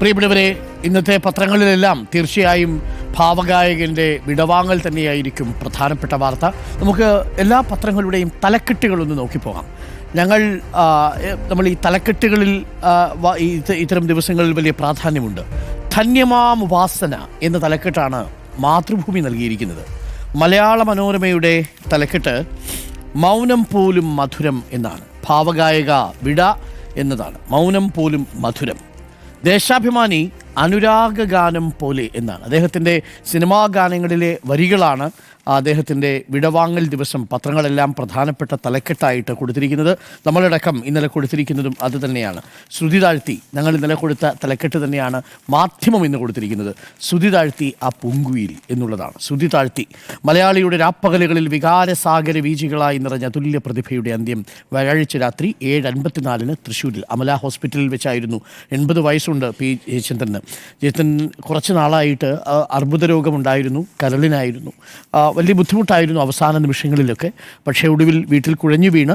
പ്രിയപ്പെട്ടവരെ, ഇന്നത്തെ പത്രങ്ങളിലെല്ലാം തീർച്ചയായും ഭാവഗായകൻ്റെ വിടവാങ്ങൽ തന്നെയായിരിക്കും പ്രധാനപ്പെട്ട വാർത്ത. നമുക്ക് എല്ലാ പത്രങ്ങളുടെയും തലക്കെട്ടുകളൊന്ന് നോക്കിപ്പോകാം. നമ്മൾ ഈ തലക്കെട്ടുകളിൽ ഇത്തരം ദിവസങ്ങളിൽ വലിയ പ്രാധാന്യമുണ്ട്. ധന്യമാം ഉപാസന എന്ന തലക്കെട്ടാണ് മാതൃഭൂമി നൽകിയിരിക്കുന്നത്. മലയാള മനോരമയുടെ തലക്കെട്ട് മൗനം പോലും മധുരം എന്നാണ്. ഭാവഗായക വിട എന്നതാണ്. മൗനം പോലും മധുരം. ദേശാഭിമാനി അനുരാഗഗാനം പോലെ എന്നാണ്. അദ്ദേഹത്തിൻ്റെ സിനിമാ ഗാനങ്ങളിലെ വരികളാണ് അദ്ദേഹത്തിൻ്റെ വിടവാങ്ങൽ ദിവസം പത്രങ്ങളെല്ലാം പ്രധാനപ്പെട്ട തലക്കെട്ടായിട്ട് കൊടുത്തിരിക്കുന്നത്. നമ്മളടക്കം ഇന്നലെ കൊടുത്തിരിക്കുന്നതും അത് തന്നെയാണ്. ശ്രുതി താഴ്ത്തി ഞങ്ങൾ ഇന്നലെ കൊടുത്ത തലക്കെട്ട് തന്നെയാണ് മാധ്യമം ഇന്ന് കൊടുത്തിരിക്കുന്നത്. ശ്രുതി താഴ്ത്തി ആ പൂങ്കുയിൽ എന്നുള്ളതാണ്. ശ്രുതി താഴ്ത്തി മലയാളിയുടെ രാപ്പകലുകളിൽ വികാരസാഗര വീചികളായി നിറഞ്ഞ തുല്യ പ്രതിഭയുടെ അന്ത്യം വ്യാഴാഴ്ച രാത്രി 7:54 തൃശ്ശൂരിൽ അമല ഹോസ്പിറ്റലിൽ വെച്ചായിരുന്നു. 80 വയസ്സുണ്ട് പി ജയചന്ദ്രന്. ജയചന്ദ്രൻ കുറച്ച് നാളായിട്ട് അർബുദ രോഗമുണ്ടായിരുന്നു, കരളിനായിരുന്നു. വലിയ ബുദ്ധിമുട്ടായിരുന്നു അവസാന നിമിഷങ്ങളിലൊക്കെ. പക്ഷേ ഒടുവിൽ വീട്ടിൽ കുഴഞ്ഞു വീണ്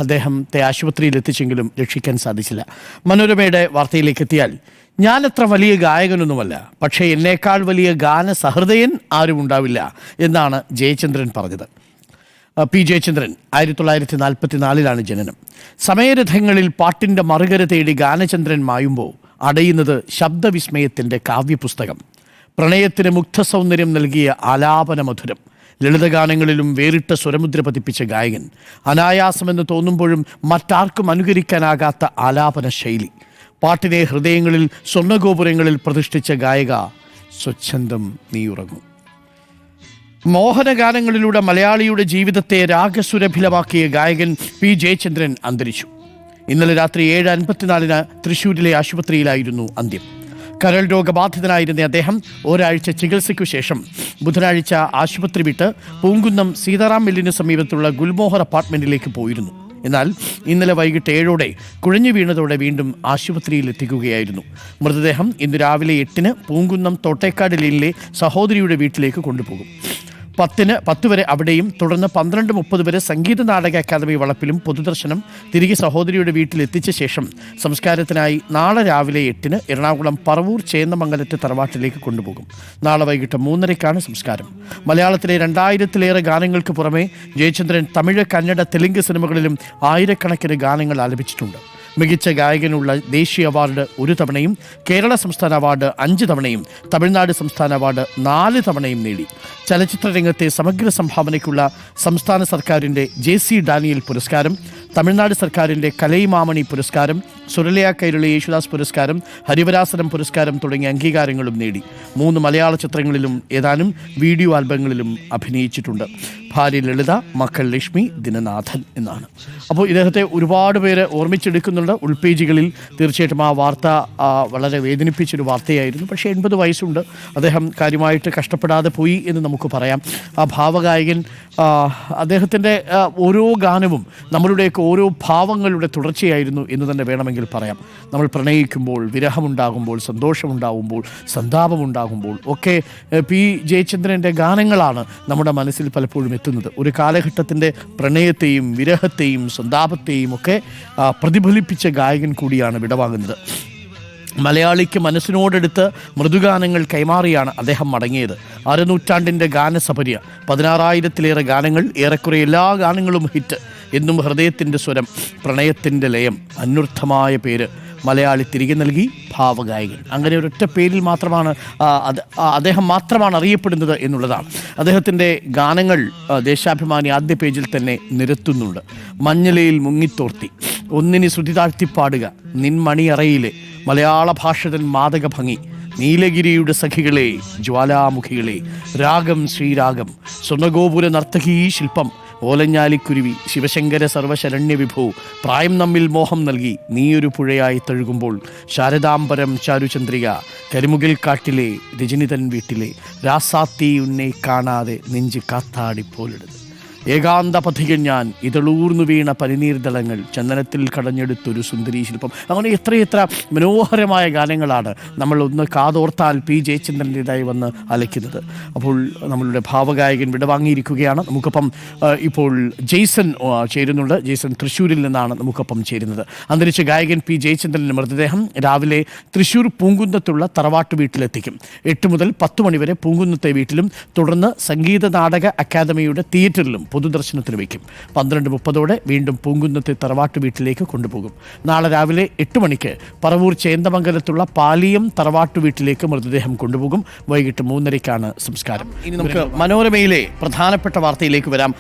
അദ്ദേഹത്തെ ആശുപത്രിയിൽ എത്തിച്ചെങ്കിലും രക്ഷിക്കാൻ സാധിച്ചില്ല. മനോരമയുടെ വാർത്തയിലേക്ക് എത്തിയാൽ, ഞാനത്ര വലിയ ഗായകനൊന്നുമല്ല, പക്ഷേ എന്നേക്കാൾ വലിയ ഗാന സഹൃദയൻ ആരും ഉണ്ടാവില്ല എന്നാണ് ജയചന്ദ്രൻ പറഞ്ഞത്. പി ജയചന്ദ്രൻ 1944 ജനനം. സമയരഥങ്ങളിൽ പാട്ടിൻ്റെ മറുകര തേടി ഗാനചന്ദ്രൻ മായുമ്പോൾ അടയുന്നത് ശബ്ദവിസ്മയത്തിൻ്റെ കാവ്യപുസ്തകം. പ്രണയത്തിന് മുഗ്ധസൗന്ദര്യം നൽകിയ ആലാപന മധുരം. ലളിതഗാനങ്ങളിലും വേറിട്ട സ്വരമുദ്ര പതിപ്പിച്ച ഗായകൻ. അനായാസമെന്ന് തോന്നുമ്പോഴും മറ്റാർക്കും അനുകരിക്കാനാകാത്ത ആലാപന ശൈലി. പാട്ടിനെ ഹൃദയങ്ങളിൽ സ്വർണ്ണഗോപുരങ്ങളിൽ പ്രതിഷ്ഠിച്ച ഗായിക. സ്വച്ഛന്തം നീയുറങ്ങും. മോഹനഗാനങ്ങളിലൂടെ മലയാളിയുടെ ജീവിതത്തെ രാഗസുരഭിലമാക്കിയ ഗായകൻ പി ജയചന്ദ്രൻ അന്തരിച്ചു. ഇന്നലെ രാത്രി 7:54 തൃശ്ശൂരിലെ ആശുപത്രിയിലായിരുന്നു അന്ത്യം. കരൾ രോഗബാധിതനായിരുന്ന അദ്ദേഹം ഒരാഴ്ച ചികിത്സയ്ക്കു ശേഷം ബുധനാഴ്ച ആശുപത്രി വിട്ട് പൂങ്കുന്നം സീതാറാം മില്ലിന് സമീപത്തുള്ള ഗുൽമോഹർ അപ്പാർട്ട്മെൻറ്റിലേക്ക് പോയിരുന്നു. എന്നാൽ ഇന്നലെ വൈകിട്ട് 7 കുഴഞ്ഞു വീണതോടെ വീണ്ടും ആശുപത്രിയിൽ എത്തിക്കുകയായിരുന്നു. മൃതദേഹം ഇന്ന് രാവിലെ 8 പൂങ്കുന്നം തോട്ടേക്കാട് ലീനിലെ സഹോദരിയുടെ വീട്ടിലേക്ക് കൊണ്ടുപോകും. 10 വരെ അവിടെയും തുടർന്ന് 12:30 വരെ സംഗീത നാടക അക്കാദമി വളപ്പിലും പൊതുദർശനം. തിരികെ സഹോദരിയുടെ വീട്ടിലെത്തിച്ച ശേഷം സംസ്കാരത്തിനായി നാളെ രാവിലെ 8 എറണാകുളം പറവൂർ ചേന്നമംഗലത്തെ തറവാട്ടിലേക്ക് കൊണ്ടുപോകും. നാളെ വൈകിട്ട് 3:30 സംസ്കാരം. മലയാളത്തിലെ 2000-ലേറെ ഗാനങ്ങൾക്ക് പുറമെ ജയചന്ദ്രൻ തമിഴ്, കന്നഡ, തെലുങ്ക് സിനിമകളിലും ആയിരക്കണക്കിന് ഗാനങ്ങൾ ആലപിച്ചിട്ടുണ്ട്. മികച്ച ഗായകനുള്ള ദേശീയ അവാർഡ് 1 തവണയും കേരള സംസ്ഥാന അവാർഡ് 5 തവണയും തമിഴ്നാട് സംസ്ഥാന അവാർഡ് 4 തവണയും നേടി. ചലച്ചിത്ര രംഗത്തെ സമഗ്ര സംഭാവനയ്ക്കുള്ള സംസ്ഥാന സർക്കാരിൻ്റെ JC ഡാനിയൽ പുരസ്കാരം, തമിഴ്നാട് സർക്കാരിൻ്റെ കലൈമാമണി പുരസ്കാരം, സുരലയ കൈരളി യേശുദാസ് പുരസ്കാരം, ഹരിവരാസനം പുരസ്കാരം തുടങ്ങിയ അംഗീകാരങ്ങളും നേടി. 3 മലയാള ചിത്രങ്ങളിലും ഏതാനും വീഡിയോ ആൽബങ്ങളിലും അഭിനയിച്ചിട്ടുണ്ട്. ഭാര്യ ലളിത, മക്കൾ ലക്ഷ്മി, ദിനനാഥൻ എന്നാണ്. അപ്പോൾ ഇദ്ദേഹത്തെ ഒരുപാട് പേര് ഓർമ്മിച്ചെടുക്കുന്നുണ്ട്. ഉൾപേജുകളിൽ തീർച്ചയായിട്ടും ആ വാർത്ത വളരെ വേദനിപ്പിച്ചൊരു വാർത്തയായിരുന്നു. പക്ഷേ 80 വയസ്സുണ്ട്. അദ്ദേഹം കാര്യമായിട്ട് കഷ്ടപ്പെടാതെ പോയി എന്ന് നമുക്ക് പറയാം. ആ ഭാവഗായകൻ, അദ്ദേഹത്തിൻ്റെ ഓരോ ഗാനവും നമ്മളുടെയൊക്കെ ഓരോ ഭാവങ്ങളുടെ തുടർച്ചയായിരുന്നു എന്ന് തന്നെ വേണമെങ്കിൽ പറയാം. നമ്മൾ പ്രണയിക്കുമ്പോൾ, വിരഹമുണ്ടാകുമ്പോൾ, സന്തോഷമുണ്ടാകുമ്പോൾ, സന്താപമുണ്ടാകുമ്പോൾ ഒക്കെ പി ജയചന്ദ്രൻ്റെ ഗാനങ്ങളാണ് നമ്മുടെ മനസ്സിൽ പലപ്പോഴും എത്തുന്നത്. ഒരു കാലഘട്ടത്തിൻ്റെ പ്രണയത്തെയും വിരഹത്തെയും സന്താപത്തെയും ഒക്കെ പ്രതിഫലിപ്പിച്ച ഗായകൻ കൂടിയാണ് വിടവാങ്ങുന്നത്. മലയാളിക്ക് മനസ്സിനോടെടുത്ത് മൃദുഗാനങ്ങൾ കൈമാറിയാണ് അദ്ദേഹം മടങ്ങിയത്. അരനൂറ്റാണ്ടിൻ്റെ ഗാനസപര്യ, 16,000-ലേറെ ഗാനങ്ങൾ, ഏറെക്കുറെ എല്ലാ ഗാനങ്ങളും ഹിറ്റ്. എന്നും ഹൃദയത്തിൻ്റെ സ്വരം, പ്രണയത്തിൻ്റെ ലയം, അന്വർത്ഥമായ പേര് മലയാളി തിരികെ നൽകി ഭാവഗായകൻ. അങ്ങനെ ഒരൊറ്റ പേരിൽ മാത്രമാണ് അദ്ദേഹം മാത്രമാണ് അറിയപ്പെടുന്നത് എന്നുള്ളതാണ്. അദ്ദേഹത്തിൻ്റെ ഗാനങ്ങൾ ദേശാഭിമാനി ആദ്യ പേജിൽ തന്നെ നിരത്തുന്നുണ്ട്. മഞ്ഞലയിൽ മുങ്ങിത്തോർത്തി, ഒന്നിനി ശ്രുതി താഴ്ത്തിപ്പാടുക, നിൻമണിയറയിലെ മലയാള ഭാഷതൻ മാദക ഭംഗി, നീലഗിരിയുടെ സഖികളെ, ജ്വാലാമുഖികളെ, രാഗം ശ്രീരാഗം, സ്വർണ്ണഗോപുര നർത്തകീ ശില്പം, ഓലഞ്ഞാലിക്കുരുവി, ശിവശങ്കര സർവശരണ്യ വിഭോ, പ്രായം നമ്മിൽ മോഹം നൽകി, നീയൊരു പുഴയായി തഴുകുമ്പോൾ, ശാരദാംബരം ചാരുചന്ദ്രിക, കരിമുകിൽ കാട്ടിലെ രജനിതൻ വീട്ടിലെ, രാസാത്തി ഉന്നെ കാണാതെ നെഞ്ച് കാത്താടിപ്പോലിടുന്നു. ഏകാന്ത പഥികൻ ഞാൻ, ഇതളൂർന്നു വീണ പനിനീർദളങ്ങൾ, ചന്ദനത്തിൽ കടഞ്ഞെടുത്തൊരു സുന്ദരീ ശില്പം. അങ്ങനെ എത്രയെത്ര മനോഹരമായ ഗാനങ്ങളാണ് നമ്മൾ ഒന്ന് കാതോർത്താൽ പി ജയചന്ദ്രൻ്റെതായി വന്ന് അലയ്ക്കുന്നത്. അപ്പോൾ നമ്മളുടെ ഭാവഗായകൻ വിടവാങ്ങിയിരിക്കുകയാണ്. നമുക്കൊപ്പം ഇപ്പോൾ ജെയ്സൺ ചേരുന്നുണ്ട്. ജെയ്സൺ തൃശ്ശൂരിൽ നിന്നാണ് നമുക്കൊപ്പം ചേരുന്നത്. അന്തരിച്ച ഗായകൻ പി ജയചന്ദ്രൻ്റെ മൃതദേഹം രാവിലെ തൃശ്ശൂർ പൂങ്കുന്നത്തുള്ള തറവാട്ട് വീട്ടിലെത്തിക്കും. 8 മുതൽ 10 മണിവരെ പൂങ്കുന്നത്തെ വീട്ടിലും തുടർന്ന് സംഗീത നാടക അക്കാദമിയുടെ തിയേറ്ററിലും പൊതുദർശനത്തിന് വയ്ക്കും. 12:30 വീണ്ടും പൂങ്കുന്നത്തെ തറവാട്ട് വീട്ടിലേക്ക് കൊണ്ടുപോകും. നാളെ രാവിലെ 8 മണിക്ക് പറവൂർ ചേന്ദമംഗലത്തുള്ള പാലിയം തറവാട്ട് വീട്ടിലേക്ക് മൃതദേഹം കൊണ്ടുപോകും. വൈകിട്ട് 3:30 സംസ്കാരം. ഇനി നമുക്ക് മനോരമയിലെ പ്രധാനപ്പെട്ട വാർത്തയിലേക്ക് വരാം.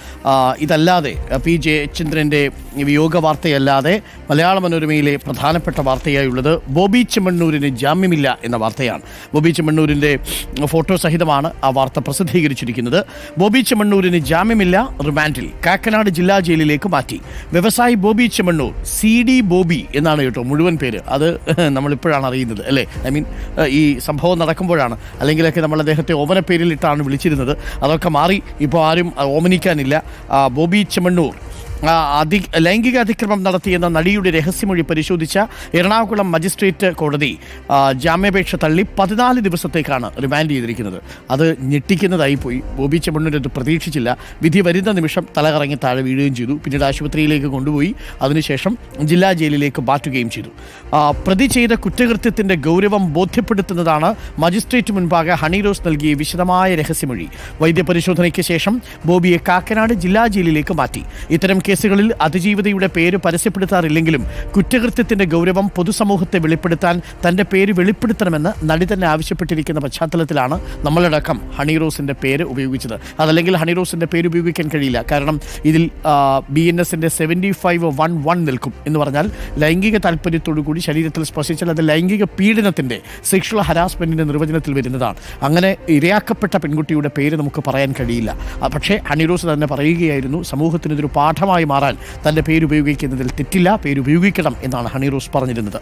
ഇതല്ലാതെ പി ജയചന്ദ്രൻ്റെ വിയോഗ വാർത്തയല്ലാതെ മലയാള മനോരമയിലെ പ്രധാനപ്പെട്ട വാർത്തയായുള്ളത് ബോബി ചെമ്മണ്ണൂരിന് ജാമ്യമില്ല എന്ന വാർത്തയാണ്. ബോബി ചെമ്മണ്ണൂരിൻ്റെ ഫോട്ടോ സഹിതമാണ് ആ വാർത്ത പ്രസിദ്ധീകരിച്ചിരിക്കുന്നത്. ബോബി ചെമ്മണ്ണൂരിന് ജാമ്യമില്ല, റിമാൻഡിൽ. കാക്കനാട് ജില്ലാ ജയിലിലേക്ക് മാറ്റി. വ്യവസായി ബോബി ചെമ്മണ്ണൂർ, CD ബോബി എന്നാണ് കേട്ടോ മുഴുവൻ പേര്. അത് നമ്മളിപ്പോഴാണ് അറിയുന്നത് അല്ലേ. ഈ സംഭവം നടക്കുമ്പോഴാണ്. അല്ലെങ്കിലൊക്കെ നമ്മൾ അദ്ദേഹത്തെ ഓമന പേരിലിട്ടാണ് വിളിച്ചിരുന്നത്. അതൊക്കെ മാറി. ഇപ്പോൾ ആരും ഓമനിക്കാനില്ല. ബോബി ചെമ്മണ്ണൂർ ലൈംഗിക അതിക്രമം നടത്തിയെന്ന നടിയുടെ രഹസ്യമൊഴി പരിശോധിച്ച എറണാകുളം മജിസ്ട്രേറ്റ് കോടതി ജാമ്യാപേക്ഷ തള്ളി 14 ദിവസത്തേക്കാണ് റിമാൻഡ് ചെയ്തിരിക്കുന്നത്. അത് ഞെട്ടിക്കുന്നതായി പോയി. ബോബി ചെമ്മണ്ണൂരത് പ്രതീക്ഷിച്ചില്ല. വിധി വരുന്ന നിമിഷം തലകറങ്ങി താഴെ വീഴുകയും ചെയ്തു. പിന്നീട് ആശുപത്രിയിലേക്ക് കൊണ്ടുപോയി. അതിനുശേഷം ജില്ലാ ജയിലിലേക്ക് മാറ്റുകയും ചെയ്തു. പ്രതി ചെയ്ത കുറ്റകൃത്യത്തിൻ്റെ ഗൗരവം ബോധ്യപ്പെടുത്തുന്നതാണ് മജിസ്ട്രേറ്റ് മുൻപാകെ ഹണി റോസ് നൽകിയ വിശദമായ രഹസ്യമൊഴി. വൈദ്യപരിശോധനയ്ക്ക് ശേഷം ബോബിയെ കാക്കനാട് ജില്ലാ ജയിലിലേക്ക് മാറ്റി. ഇത്തരം കേസുകളിൽ അതിജീവിതയുടെ പേര് പരസ്യപ്പെടുത്താറില്ലെങ്കിലും കുറ്റകൃത്യത്തിന്റെ ഗൗരവം പൊതുസമൂഹത്തെ വെളിപ്പെടുത്താൻ തന്റെ പേര് വെളിപ്പെടുത്തണമെന്ന് നടി തന്നെ ആവശ്യപ്പെട്ടിരിക്കുന്ന പശ്ചാത്തലത്തിലാണ് നമ്മളടക്കം ഹണി റോസിന്റെ പേര് ഉപയോഗിച്ചത്. അതല്ലെങ്കിൽ ഹണി റോസിന്റെ പേര് ഉപയോഗിക്കാൻ കഴിയില്ല. കാരണം ഇതിൽ BNSന്റെ 7511 നിൽക്കും എന്ന് പറഞ്ഞാൽ ലൈംഗിക താല്പര്യത്തോടു കൂടി ശരീരത്തിൽ സ്പർശിച്ചാൽ അത് ലൈംഗിക പീഡനത്തിന്റെ സെക്ഷൽ ഹരാസ്മെന്റിന്റെ നിർവചനത്തിൽ വരുന്നതാണ്. അങ്ങനെ ഇരയാക്കപ്പെട്ട പെൺകുട്ടിയുടെ പേര് നമുക്ക് പറയാൻ കഴിയില്ല. പക്ഷേ ഹണി റോസ് തന്നെ പറയുകയായിരുന്നു, സമൂഹത്തിനൊരു പാഠമായി മാറാൻ തൻ്റെ പേര് ഉപയോഗിക്കുന്നതിൽ തെറ്റില്ല, പേര് ഉപയോഗിക്കണം എന്നാണ് ഹണി റോസ് പറഞ്ഞിരുന്നത്.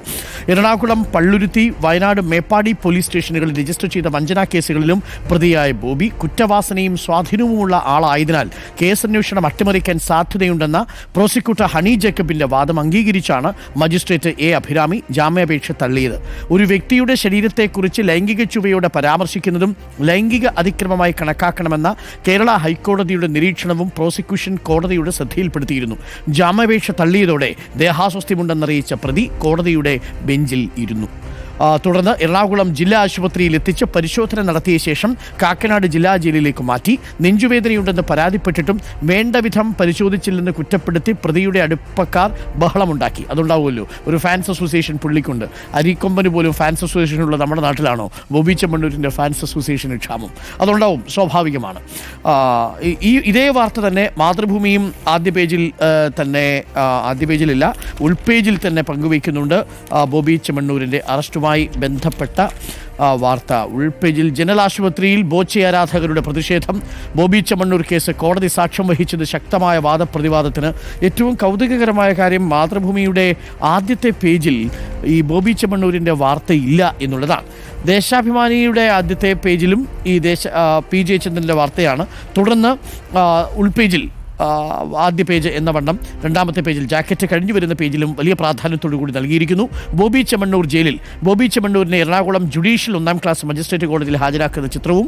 എറണാകുളം, പള്ളുരുത്തി, വയനാട്, മേപ്പാടി പോലീസ് സ്റ്റേഷനുകളിൽ രജിസ്റ്റർ ചെയ്ത വഞ്ചനാ കേസുകളിലും പ്രതിയായ ബോബി കുറ്റവാസനയും സ്വാധീനവുമുള്ള ആളായതിനാൽ കേസന്വേഷണം അട്ടിമറിക്കാൻ സാധ്യതയുണ്ടെന്ന പ്രോസിക്യൂട്ടർ ഹണി ജേക്കബിന്റെ വാദം അംഗീകരിച്ചാണ് മജിസ്ട്രേറ്റ് A അഭിരാമി ജാമ്യാപേക്ഷ തള്ളിയത്. ഒരു വ്യക്തിയുടെ ശരീരത്തെക്കുറിച്ച് ലൈംഗിക ചുവയോടെ പരാമർശിക്കുന്നതും ലൈംഗിക അതിക്രമമായി കണക്കാക്കണമെന്ന കേരള ഹൈക്കോടതിയുടെ നിരീക്ഷണവും പ്രോസിക്യൂഷൻ കോടതിയുടെ ശ്രദ്ധയിൽപ്പെടുത്തിയിരുന്നു. ജാമ്യാപേക്ഷ തള്ളിയതോടെ ദേഹാസ്വസ്ഥ്യമുണ്ടെന്നറിയിച്ച പ്രതി കോടതിയുടെ ബെഞ്ചിൽ ഇരുന്നു. തുടർന്ന് എറണാകുളം ജില്ലാ ആശുപത്രിയിൽ എത്തിച്ച് പരിശോധന നടത്തിയ ശേഷം കാക്കനാട് ജില്ലാ ജയിലിലേക്ക് മാറ്റി. നെഞ്ചുവേദനയുണ്ടെന്ന് പരാതിപ്പെട്ടിട്ടും വേണ്ട വിധം പരിശോധിച്ചില്ലെന്ന് കുറ്റപ്പെടുത്തി പ്രതിയുടെ അടുപ്പക്കാർ ബഹളമുണ്ടാക്കി. അതുണ്ടാവുമല്ലോ, ഒരു ഫാൻസ് അസോസിയേഷൻ പുള്ളിക്കുണ്ട്. അരിക്കൊമ്പന് പോലും ഫാൻസ് അസോസിയേഷൻ ഉള്ള നമ്മുടെ നാട്ടിലാണോ ബോബി ചെമ്മണ്ണൂരിൻ്റെ ഫാൻസ് അസോസിയേഷന് ക്ഷാമം? അതുണ്ടാവും, സ്വാഭാവികമാണ്. ഇതേ വാർത്ത തന്നെ മാതൃഭൂമിയും ആദ്യ പേജിലില്ല, ഉൾപേജിൽ തന്നെ പങ്കുവയ്ക്കുന്നുണ്ട്. ബോബി ചെമ്മണ്ണൂരിൻ്റെ അറസ്റ്റുമായി ബന്ധപ്പെട്ട വാർത്ത ഉൾപേജിൽ. ജനറൽ ആശുപത്രിയിൽ ബോച്ചെ ആരാധകരുടെ പ്രതിഷേധം. ബോബി ചെമ്മണ്ണൂർ കേസ് കോടതി സാക്ഷ്യം വഹിച്ചത് ശക്തമായ വാദപ്രതിവാദത്തിന്. ഏറ്റവും കൗതുകകരമായ കാര്യം മാതൃഭൂമിയുടെ ആദ്യത്തെ പേജിൽ ഈ ബോബി ചെമ്മണ്ണൂരിൻ്റെ വാർത്തയില്ല എന്നുള്ളതാണ്. ദേശാഭിമാനിയുടെ ആദ്യത്തെ പേജിലും ഈ പി ജയചന്ദ്രൻ്റെ വാർത്തയാണ്. തുടർന്ന് ഉൾപേജിൽ ആദ്യ പേജ് എന്ന വണ്ണം രണ്ടാമത്തെ പേജിൽ ജാക്കറ്റ് കഴിഞ്ഞു വരുന്ന പേജിലും വലിയ പ്രാധാന്യത്തോടു കൂടി നൽകിയിരിക്കുന്നു. ബോബി ചെമ്മണ്ണൂർ ജയിലിൽ. ബോബി ചെമ്മണ്ണൂരിനെ എറണാകുളം ജുഡീഷ്യൽ 1ാം ക്ലാസ് മജിസ്ട്രേറ്റ് കോടതിയിൽ ഹാജരാക്കുന്ന ചിത്രവും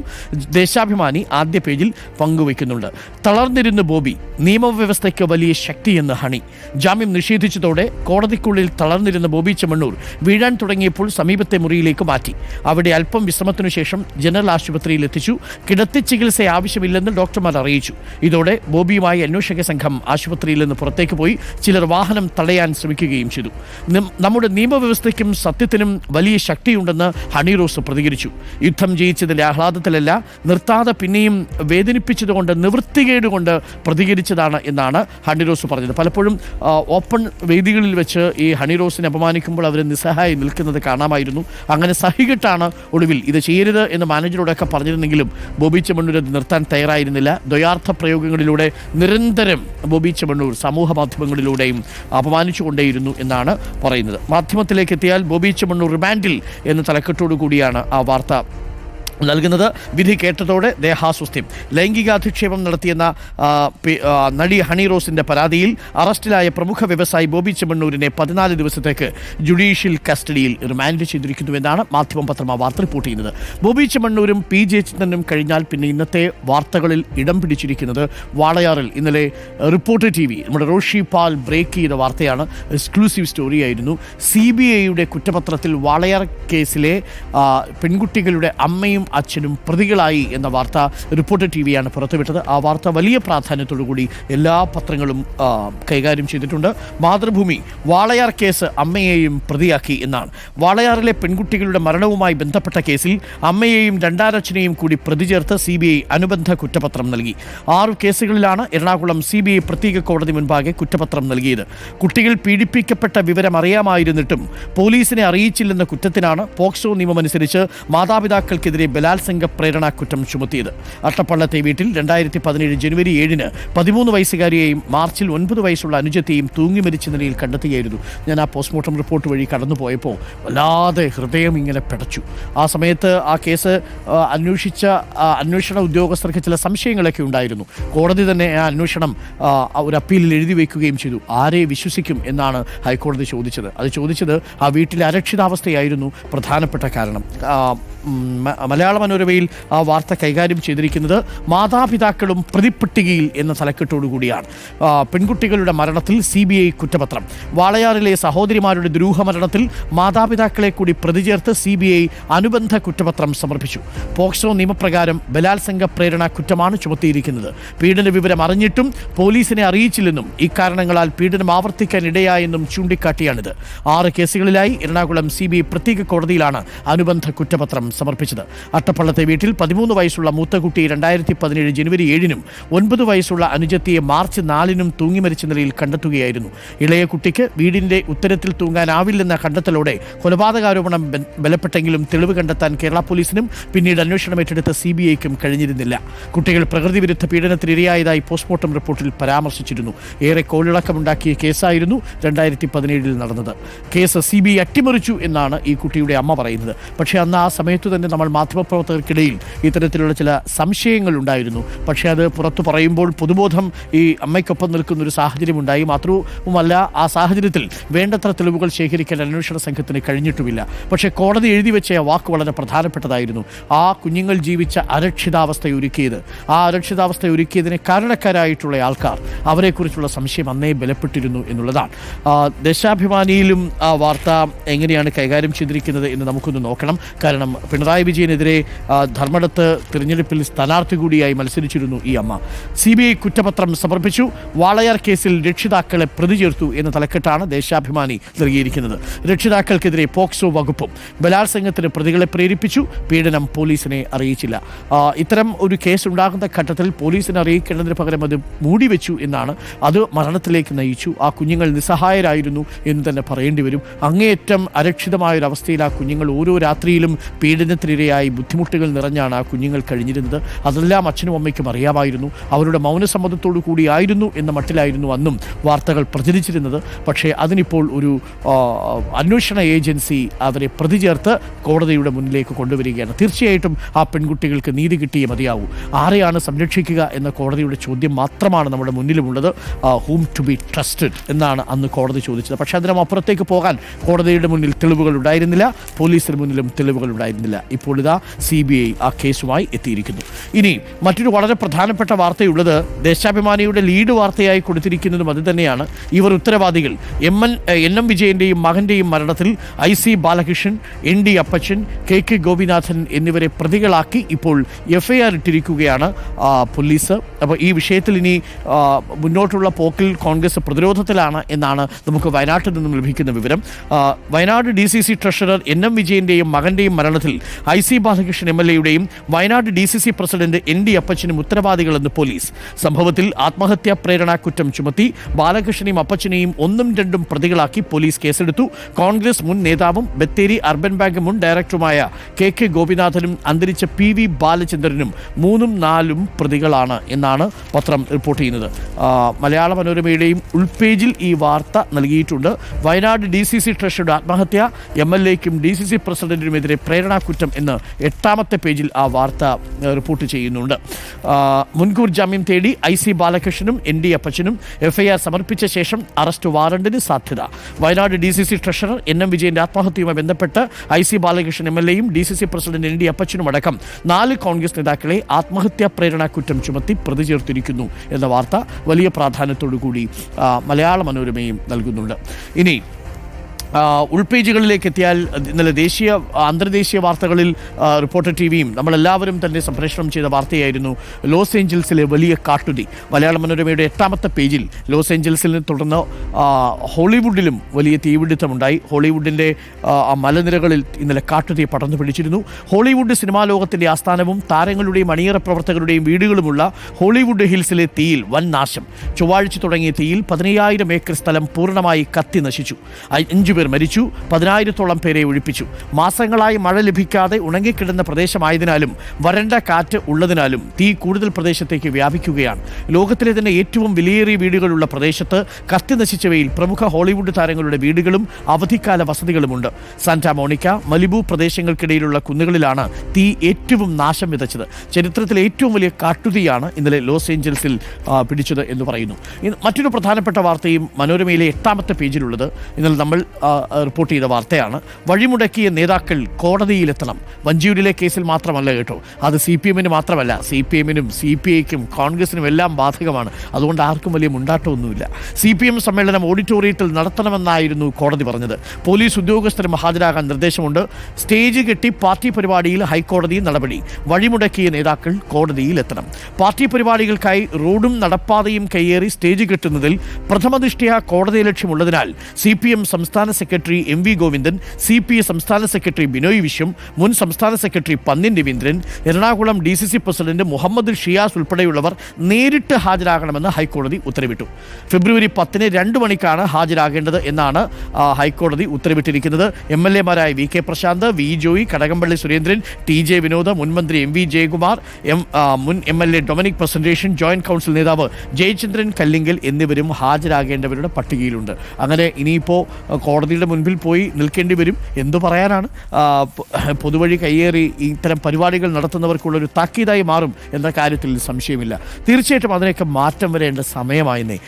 ദേശാഭിമാനി ആദ്യ പേജിൽ പങ്കുവയ്ക്കുന്നുണ്ട്. തളർന്നിരുന്ന ബോബി, നിയമവ്യവസ്ഥയ്ക്ക് വലിയ ശക്തിയെന്ന് ഹണി. ജാമ്യം നിഷേധിച്ചതോടെ കോടതിക്കുള്ളിൽ തളർന്നിരുന്ന ബോബി ചെമ്മണ്ണൂർ വീഴാൻ തുടങ്ങിയപ്പോൾ സമീപത്തെ മുറിയിലേക്ക് മാറ്റി. അവിടെ അല്പം വിശ്രമത്തിനു ശേഷം ജനറൽ ആശുപത്രിയിൽ എത്തിച്ചു. കിടത്തി ചികിത്സ ആവശ്യമില്ലെന്ന് ഡോക്ടർമാർ അറിയിച്ചു. ഇതോടെ ബോബിയുമായി അന്വേഷക സംഘം ആശുപത്രിയിൽ നിന്ന് പുറത്തേക്ക് പോയി. ചിലർ വാഹനം തടയാൻ ശ്രമിക്കുകയും ചെയ്തു. നമ്മുടെ നിയമവ്യവസ്ഥയ്ക്കും സത്യത്തിനും വലിയ ശക്തിയുണ്ടെന്ന് ഹണി റോസ് പ്രതികരിച്ചു. യുദ്ധം ജയിച്ചതിൻ്റെ ആഹ്ലാദത്തിലല്ല, നിർത്താതെ പിന്നെയും വേദനിപ്പിച്ചതുകൊണ്ട്, നിവൃത്തികേടുകൊണ്ട് പ്രതികരിച്ചതാണ് എന്നാണ് ഹണി റോസ് പറഞ്ഞത്. പലപ്പോഴും ഓപ്പൺ വേദികളിൽ വെച്ച് ഈ ഹണി റോസിനെ അപമാനിക്കുമ്പോൾ അവർ നിസ്സഹായി നിൽക്കുന്നത് കാണാമായിരുന്നു. അങ്ങനെ സഹികെട്ടാണ് ഒടുവിൽ ഇത് ചെയ്യരുത് എന്ന് മാനേജറോടൊക്കെ പറഞ്ഞിരുന്നെങ്കിലും ബോബി ചെമ്മണ്ണൂർ അത് നിർത്താൻ തയ്യാറായിരുന്നില്ല. ദ്വയാർത്ഥ പ്രയോഗങ്ങളിലൂടെ നിരന്തരം ബോബി ചെമ്മണ്ണൂർ സമൂഹ മാധ്യമങ്ങളിലൂടെയും അപമാനിച്ചുകൊണ്ടേയിരുന്നു എന്നാണ് പറയുന്നത്. മാധ്യമത്തിലേക്ക് എത്തിയാൽ ബോബി ചെമ്മണ്ണൂർ റിമാൻഡിൽ എന്ന തലക്കെട്ടോടു കൂടിയാണ് ആ വാർത്ത നൽകുന്നത്. വിധി കേട്ടതോടെ ദേഹാസ്വസ്ഥ്യം. ലൈംഗികാധിക്ഷേപം നടത്തിയെന്ന നടി ഹണി റോസിന്റെ പരാതിയിൽ അറസ്റ്റിലായ പ്രമുഖ വ്യവസായി ബോബി ചെമ്മണ്ണൂരിനെ 14 ദിവസത്തേക്ക് ജുഡീഷ്യൽ കസ്റ്റഡിയിൽ റിമാൻഡ് ചെയ്തിരിക്കുന്നുവെന്നാണ് മാധ്യമം പത്രമ വാർത്ത റിപ്പോർട്ട് ചെയ്യുന്നത്. ബോബി ചെമ്മണ്ണൂരും PJ ചന്ദ്രനും കഴിഞ്ഞാൽ പിന്നെ ഇന്നത്തെ വാർത്തകളിൽ ഇടം പിടിച്ചിരിക്കുന്നത് വാളയാറിൽ ഇന്നലെ റിപ്പോർട്ടർ TV നമ്മുടെ റോഷി പാൽ ബ്രേക്ക് ചെയ്ത വാർത്തയാണ്. എക്സ്ക്ലൂസീവ് സ്റ്റോറിയായിരുന്നു. CBIയുടെ കുറ്റപത്രത്തിൽ വാളയാർ കേസിലെ പെൺകുട്ടികളുടെ അമ്മയും അച്ഛനും പ്രതികളായി എന്ന വാർത്ത റിപ്പോർട്ടർ TVയാണ് പുറത്തുവിട്ടത്. ആ വാർത്ത വലിയ പ്രാധാന്യത്തോടുകൂടി എല്ലാ പത്രങ്ങളും കൈകാര്യം ചെയ്തിട്ടുണ്ട്. മാതൃഭൂമി വാളയാർ കേസ് അമ്മയെയും പ്രതിയാക്കി എന്നാണ്. വാളയാറിലെ പെൺകുട്ടികളുടെ മരണവുമായി ബന്ധപ്പെട്ട കേസിൽ അമ്മയെയും രണ്ടാനച്ഛനെയും കൂടി പ്രതി ചേർത്ത് CBI അനുബന്ധ കുറ്റപത്രം നൽകി. 6 കേസുകളിലാണ് എറണാകുളം CBI പ്രത്യേക കോടതി മുൻപാകെ കുറ്റപത്രം നൽകിയത്. കുട്ടികൾ പീഡിപ്പിക്കപ്പെട്ട വിവരം അറിയാമായിരുന്നിട്ടും പോലീസിനെ അറിയിച്ചില്ലെന്ന കുറ്റത്തിനാണ് പോക്സോ നിയമമനുസരിച്ച് മാതാപിതാക്കൾക്കെതിരെ ബലാത്സംഗ പ്രേരണ കുറ്റം ചുമത്തിയത്. അട്ടപ്പള്ളത്തെ വീട്ടിൽ 2017 ജനുവരി 7-ന് 13 വയസ്സുകാരിയെയും മാർച്ചിൽ 9 വയസ്സുള്ള അനുജത്തെയും തൂങ്ങി മരിച്ച നിലയിൽ കണ്ടെത്തുകയായിരുന്നു. ഞാൻ ആ പോസ്റ്റ്മോർട്ടം റിപ്പോർട്ട് വഴി കടന്നുപോയപ്പോൾ വല്ലാതെ ഹൃദയം ഇങ്ങനെ പിടച്ചു. ആ സമയത്ത് ആ കേസ് അന്വേഷണ ഉദ്യോഗസ്ഥർക്ക് ചില സംശയങ്ങളൊക്കെ ഉണ്ടായിരുന്നു. കോടതി തന്നെ ആ അന്വേഷണം ഒരു അപ്പീലിൽ എഴുതി വയ്ക്കുകയും ചെയ്തു. ആരെ വിശ്വസിക്കും എന്നാണ് ഹൈക്കോടതി ചോദിച്ചത്. അത് ചോദിച്ചത് ആ വീട്ടിലെ അരക്ഷിതാവസ്ഥയായിരുന്നു പ്രധാനപ്പെട്ട കാരണം. മലയാള മനോരമയിൽ ആ വാർത്ത കൈകാര്യം ചെയ്തിരിക്കുന്നത് മാതാപിതാക്കളും പ്രതിപ്പട്ടികയിൽ എന്ന തലക്കെട്ടോടുകൂടിയാണ്. പെൺകുട്ടികളുടെ മരണത്തിൽ CBI കുറ്റപത്രം. വാളയാറിലെ സഹോദരിമാരുടെ ദുരൂഹമരണത്തിൽ മാതാപിതാക്കളെ കൂടി പ്രതി ചേർത്ത് CBI അനുബന്ധ കുറ്റപത്രം സമർപ്പിച്ചു. പോക്സോ നിയമപ്രകാരം ബലാത്സംഗ പ്രേരണ കുറ്റമാണ് ചുമത്തിയിരിക്കുന്നത്. പീഡന വിവരം അറിഞ്ഞിട്ടും പോലീസിനെ അറിയിച്ചില്ലെന്നും ഇക്കാരണങ്ങളാൽ പീഡനം ആവർത്തിക്കാൻ ഇടയായെന്നും ചൂണ്ടിക്കാട്ടിയാണിത്. 6 കേസുകളിലായി എറണാകുളം CBI പ്രത്യേക കോടതിയിലാണ് അനുബന്ധ കുറ്റപത്രം സമർപ്പിച്ചത്. അട്ടപ്പള്ളത്തെ വീട്ടിൽ 13 വയസ്സുള്ള മൂത്തകുട്ടിയെ 2017 ജനുവരി 7-നും 9 വയസ്സുള്ള അനുജത്തിയെ മാർച്ച് 4-നും തൂങ്ങി മരിച്ച നിലയിൽ കണ്ടെത്തുകയായിരുന്നു. ഇളയ കുട്ടിക്ക് വീടിന്റെ ഉത്തരത്തിൽ തൂങ്ങാനാവില്ലെന്ന കണ്ടെത്തലോടെ കൊലപാതകാരോപണം ബലപ്പെട്ടെങ്കിലും തെളിവ് കണ്ടെത്താൻ കേരള പോലീസിനും പിന്നീട് അന്വേഷണം ഏറ്റെടുത്ത CBIക്കും കഴിഞ്ഞിരുന്നില്ല. കുട്ടികൾ പ്രകൃതി വിരുദ്ധ പീഡനത്തിനിരയായതായി പോസ്റ്റ്മോർട്ടം റിപ്പോർട്ടിൽ പരാമർശിച്ചിരുന്നു. ഏറെ കോളിളക്കമുണ്ടാക്കിയ കേസായിരുന്നു 2017 നടന്നത്. കേസ് CBI അട്ടിമറിച്ചു എന്നാണ് ഈ കുട്ടിയുടെ അമ്മ പറയുന്നത്. പക്ഷേ അന്ന് ആ സമയത്ത് തന്നെ നമ്മൾ മാധ്യമപ്രവർത്തകർക്കിടയിൽ ഇത്തരത്തിലുള്ള ചില സംശയങ്ങൾ ഉണ്ടായിരുന്നു. പക്ഷേ അത് പുറത്തു പറയുമ്പോൾ പൊതുബോധം ഈ അമ്മയ്ക്കൊപ്പം നിൽക്കുന്ന ഒരു സാഹചര്യം ഉണ്ടായി. മാത്രവുമല്ല, ആ സാഹചര്യത്തിൽ വേണ്ടത്ര തെളിവുകൾ ശേഖരിക്കാൻ അന്വേഷണ സംഘത്തിന് കഴിഞ്ഞിട്ടുമില്ല. പക്ഷേ കോടതി എഴുതി വെച്ച വാക്ക് വളരെ പ്രധാനപ്പെട്ടതായിരുന്നു. ആ കുഞ്ഞുങ്ങൾ ജീവിച്ച അരക്ഷിതാവസ്ഥയൊരുക്കിയത്, ആ അരക്ഷിതാവസ്ഥയൊരുക്കിയതിന് കാരണക്കാരായിട്ടുള്ള ആൾക്കാർ, അവരെക്കുറിച്ചുള്ള സംശയം അന്നേ ബലപ്പെട്ടിരുന്നു എന്നുള്ളതാണ്. ദേശാഭിമാനിയിലും ആ വാർത്ത എങ്ങനെയാണ് കൈകാര്യം ചെയ്തിരിക്കുന്നത് എന്ന് നമുക്കൊന്ന് നോക്കണം. കാരണം പിണറായി വിജയനെതിരെ ധർമ്മടത്ത് തിരഞ്ഞെടുപ്പിൽ സ്ഥാനാർത്ഥി കൂടിയായി മത്സരിച്ചിരുന്നു ഈ അമ്മ. CBI കുറ്റപത്രം സമർപ്പിച്ചു. വാളയാർ കേസിൽ രക്ഷിതാക്കളെ പ്രതി ചേർത്തു എന്ന തലക്കെട്ടാണ് ദേശാഭിമാനി നൽകിയിരിക്കുന്നത്. രക്ഷിതാക്കൾക്കെതിരെ പോക്സോ വകുപ്പും. ബലാത്സംഗത്തിന് പ്രതികളെ പ്രേരിപ്പിച്ചു. പീഡനം പോലീസിനെ അറിയിച്ചില്ല. ഇത്തരം ഒരു കേസ് ഉണ്ടാകുന്ന ഘട്ടത്തിൽ പോലീസിനെ അറിയിക്കേണ്ടതിന് പകരം അത് മൂടിവെച്ചു എന്നാണ്. അത് മരണത്തിലേക്ക് നയിച്ചു. ആ കുഞ്ഞുങ്ങൾ നിസ്സഹായരായിരുന്നു എന്ന് തന്നെ പറയേണ്ടി വരും. അങ്ങേയറ്റം അരക്ഷിതമായൊരവസ്ഥയിൽ ആ കുഞ്ഞുങ്ങൾ ഓരോ രാത്രിയിലും പീഡനത്തിനിരയായി ബുദ്ധിമുട്ടുകൾ നിറഞ്ഞാണ് ആ കുഞ്ഞുങ്ങൾ കഴിഞ്ഞിരുന്നത്. അതെല്ലാം അച്ഛനും അമ്മയ്ക്കും അറിയാമായിരുന്നു. അവരുടെ മൗനസമ്മതത്തോടു കൂടിയായിരുന്നു എന്ന മട്ടിലായിരുന്നു അന്നും വാർത്തകൾ പ്രചരിച്ചിരുന്നത്. പക്ഷേ അതിനിപ്പോൾ ഒരു അന്വേഷണ ഏജൻസി അവരെ പ്രതി ചേർത്ത് കോടതിയുടെ മുന്നിലേക്ക് കൊണ്ടുവരികയാണ്. തീർച്ചയായിട്ടും ആ പെൺകുട്ടികൾക്ക് നീതി കിട്ടിയേ മതിയാവൂ. ആരെയാണ് സംരക്ഷിക്കുക എന്ന കോടതിയുടെ ചോദ്യം മാത്രമാണ് നമ്മുടെ മുന്നിലുമുള്ളത്. ഹൂം ടു ബി ട്രസ്റ്റഡ് എന്നാണ് അന്ന് കോടതി ചോദിച്ചത്. പക്ഷേ അതിനും അപ്പുറത്തേക്ക് പോകാൻ കോടതിയുടെ മുന്നിൽ തെളിവുകൾ ഉണ്ടായിരുന്നില്ല. പോലീസിന് മുന്നിലും തെളിവുകൾ ഉണ്ടായിരുന്നില്ല. ഇപ്പോൾ ഇതാ CBI ആ കേസുമായി എത്തിയിരിക്കുന്നു. ഇനി മറ്റൊരു വളരെ പ്രധാനപ്പെട്ട വാർത്തയുള്ളത് ദേശാഭിമാനിയുടെ ലീഡ് വാർത്തയായി കൊടുത്തിരിക്കുന്നതും അത് തന്നെയാണ്. ഇവർ ഉത്തരവാദികൾ. NM വിജയന്റെയും മകന്റെയും മരണത്തിൽ IC ബാലകൃഷ്ണൻ, ND അപ്പച്ചൻ, KK ഗോപിനാഥൻ എന്നിവരെ പ്രതികളാക്കി ഇപ്പോൾ FIR ഇട്ടിരിക്കുകയാണ് പോലീസ്. അപ്പോൾ ഈ വിഷയത്തിൽ ഇനി മുന്നോട്ടുള്ള പോക്കിൽ കോൺഗ്രസ് പ്രതിരോധത്തിലാണ് എന്നാണ് നമുക്ക് വയനാട്ടിൽ നിന്നും ലഭിക്കുന്ന വിവരം. വയനാട് DCC ട്രഷറർ NM വിജയന്റെയും മകന്റെയും മരണത്തിൽ IC ബാലകൃഷ്ണൻ MLAയുടെയും വയനാട് DCC പ്രസിഡന്റ് ND അപ്പച്ചനും ഉത്തരവാദികളെന്ന് പോലീസ്. സംഭവത്തിൽ ആത്മഹത്യാ പ്രേരണാ കുറ്റം ചുമത്തി ബാലകൃഷ്ണനെയും അപ്പച്ചനെയും 1ഉം 2ഉം പ്രതികളാക്കി പോലീസ് കേസെടുത്തു. കോൺഗ്രസ് മുൻ നേതാവും ബത്തേരി അർബൻ ബാങ്ക് മുൻ ഡയറക്ടറുമായ KK ഗോപിനാഥനും അന്തരിച്ച PV ബാലചന്ദ്രനും 3ഉം 4ഉം പ്രതികളാണ് എന്നാണ് പത്രം റിപ്പോർട്ട് ചെയ്യുന്നത്. മലയാള മനോരമയുടെയും ഉൾപേജിൽ ഈ വാർത്ത നൽകിയിട്ടുണ്ട്. വയനാട് DCC ട്രഷറുടെ ആത്മഹത്യ, MLAയ്ക്കും DCC പ്രസിഡന്റിനുമെതിരെ പ്രേരണാ കുറ്റം എന്ന് 8ാമത്തെ പേജിൽ ആ വാർത്ത റിപ്പോർട്ട് ചെയ്യുന്നുണ്ട്. മുൻകൂർ ജാമ്യം തേടി IC ബാലകൃഷ്ണനും ND അപ്പച്ചനും FIR സമർപ്പിച്ച ശേഷം അറസ്റ്റ് വാറണ്ടിന് സാധ്യത. വയനാട് DCC ട്രഷറർ NM വിജയന്റെ ആത്മഹത്യയുമായി ബന്ധപ്പെട്ട് IC ബാലകൃഷ്ണൻ MLA-യും DCC പ്രസിഡന്റ് ND അപ്പച്ചനും അടക്കം 4 കോൺഗ്രസ് നേതാക്കളെ ആത്മഹത്യാ പ്രേരണ കുറ്റം ചുമത്തി പ്രതി ചേർത്തിരിക്കുന്നു എന്ന വാർത്ത വലിയ പ്രാധാന്യത്തോടുകൂടി മലയാള മനോരമയും നൽകുന്നുണ്ട്. ഇനി ഉൾപേജുകളിലേക്ക് എത്തിയാൽ ഇന്നലെ അന്തർദേശീയ വാർത്തകളിൽ റിപ്പോർട്ടർ TVയും നമ്മളെല്ലാവരും തന്നെ സംപ്രേഷണം ചെയ്ത വാർത്തയായിരുന്നു ലോസ് ഏഞ്ചൽസിലെ വലിയ കാട്ടുതീ. മലയാള മനോരമയുടെ 8ാമത്തെ പേജിൽ ലോസ് ഏഞ്ചൽസിൽ തുടർന്ന് ഹോളിവുഡിലും വലിയ തീപിടുത്തമുണ്ടായി. ഹോളിവുഡിൻ്റെ മലനിരകളിൽ ഇന്നലെ കാട്ടുതീ പടർന്നു പിടിച്ചിരുന്നു. ഹോളിവുഡ് സിനിമാ ലോകത്തിൻ്റെ ആസ്ഥാനവും താരങ്ങളുടെയും അണിയറ പ്രവർത്തകരുടെയും വീടുകളുമുള്ള ഹോളിവുഡ് ഹിൽസിലെ തീയിൽ വൻ നാശം. ചൊവ്വാഴ്ച തുടങ്ങിയ തീയിൽ 15,000 ഏക്കർ സ്ഥലം പൂർണ്ണമായി കത്തി നശിച്ചു. 5 പേർ മരിച്ചു. 10,000-ഓളം പേരെ ഒഴിപ്പിച്ചു. മാസങ്ങളായി മഴ ലഭിക്കാതെ ഉണങ്ങിക്കിടന്ന പ്രദേശമായതിനാലും വരണ്ട കാറ്റ് ഉള്ളതിനാലും തീ കൂടുതൽ പ്രദേശത്തേക്ക് വ്യാപിക്കുകയാണ്. ലോകത്തിലെ തന്നെ ഏറ്റവും വിലയേറിയ വീടുകളുള്ള പ്രദേശത്ത് കത്തി നശിച്ചവയിൽ പ്രമുഖ ഹോളിവുഡ് താരങ്ങളുടെ വീടുകളും അവധിക്കാല വസതികളുമുണ്ട്. സാന്റാ മോണിക്ക, മലിബു പ്രദേശങ്ങൾക്കിടയിലുള്ള കുന്നുകളിലാണ് തീ ഏറ്റവും നാശം വിതച്ചത്. ചരിത്രത്തിലെ ഏറ്റവും വലിയ കാട്ടുതീയാണ് ഇന്നലെ ലോസ് ഏഞ്ചൽസിൽ പിടിച്ചത് എന്ന് പറയുന്നു. മറ്റൊരു പ്രധാനപ്പെട്ട വാർത്തയും മനോരമയിലെ 8ാമത്തെ പേജിലുള്ളത് ഇന്നലെ നമ്മൾ റിപ്പോർട്ട് ചെയ്ത വാർത്തയാണ്. വഴിമുടക്കിയ നേതാക്കൾ കോടതിയിലെത്തണം. വഞ്ചിയൂരിലെ കേസിൽ മാത്രമല്ല കേട്ടോ, അത് CPM-ന് മാത്രമല്ല, CPM-നും CPI-ക്കും കോൺഗ്രസിനും എല്ലാം ബാധകമാണ്. അതുകൊണ്ട് ആർക്കും വലിയ മുണ്ടാട്ടമൊന്നുമില്ല. CPM സമ്മേളനം ഓഡിറ്റോറിയത്തിൽ നടത്തണമെന്നായിരുന്നു കോടതി പറഞ്ഞത്. പോലീസ് ഉദ്യോഗസ്ഥരും ഹാജരാകാൻ നിർദ്ദേശമുണ്ട്. സ്റ്റേജ് കെട്ടി പാർട്ടി പരിപാടിയിൽ ഹൈക്കോടതി നടപടി. വഴിമുടക്കിയ നേതാക്കൾ കോടതിയിലെത്തണം. പാർട്ടി പരിപാടികൾക്കായി റോഡും നടപ്പാതയും കയ്യേറി സ്റ്റേജ് കെട്ടുന്നതിൽ പ്രഥമദൃഷ്ട്യാ കോടതി ലക്ഷ്യമുള്ളതിനാൽ CPM സംസ്ഥാന സെക്രട്ടറി MV ഗോവിന്ദൻ, CPI സംസ്ഥാന സെക്രട്ടറി ബിനോയ് വിശ്വം, മുൻ സംസ്ഥാന secretary Pannyan Raveendran, Ernakulam DCC president Muhammad Shiyas ഉൾപ്പെടെയുള്ളവർ നേരിട്ട് ഹാജരാകണമെന്ന് ഹൈക്കോടതി ഉത്തരവിട്ടു. ഫെബ്രുവരി 10-ന് 2 മണിക്കാണ് ഹാജരാകേണ്ടത് എന്നാണ് ഹൈക്കോടതി ഉത്തരവിട്ടിരിക്കുന്നത്. MLA-മാരായ VK Prashant, V Joy, Kadakampally Surendran, TJ Vinod, മുൻ മന്ത്രി MV ജയകുമാർ, മുൻ MLA Dominic presentation, joint council നേതാവ് ജയചന്ദ്രൻ കല്ലിങ്കൽ എന്നിവരും ഹാജരാകേണ്ടവരുടെ പട്ടികയിലുണ്ട്. അങ്ങനെ ഇനിയിപ്പോൾ കോടതിയുടെ മുൻപിൽ പോയി നിൽക്കേണ്ടി വരും. എന്തു പറയാനാണ്, പൊതുവഴി കയ്യേറി ഇത്തരം പരിപാടികൾ നടത്തുന്നവർക്കുള്ളൊരു താക്കീതായി മാറും എന്ന കാര്യത്തിൽ സംശയമില്ല. തീർച്ചയായിട്ടും അതിനൊക്കെ മാറ്റം വരേണ്ട സമയമായിരുന്നേ.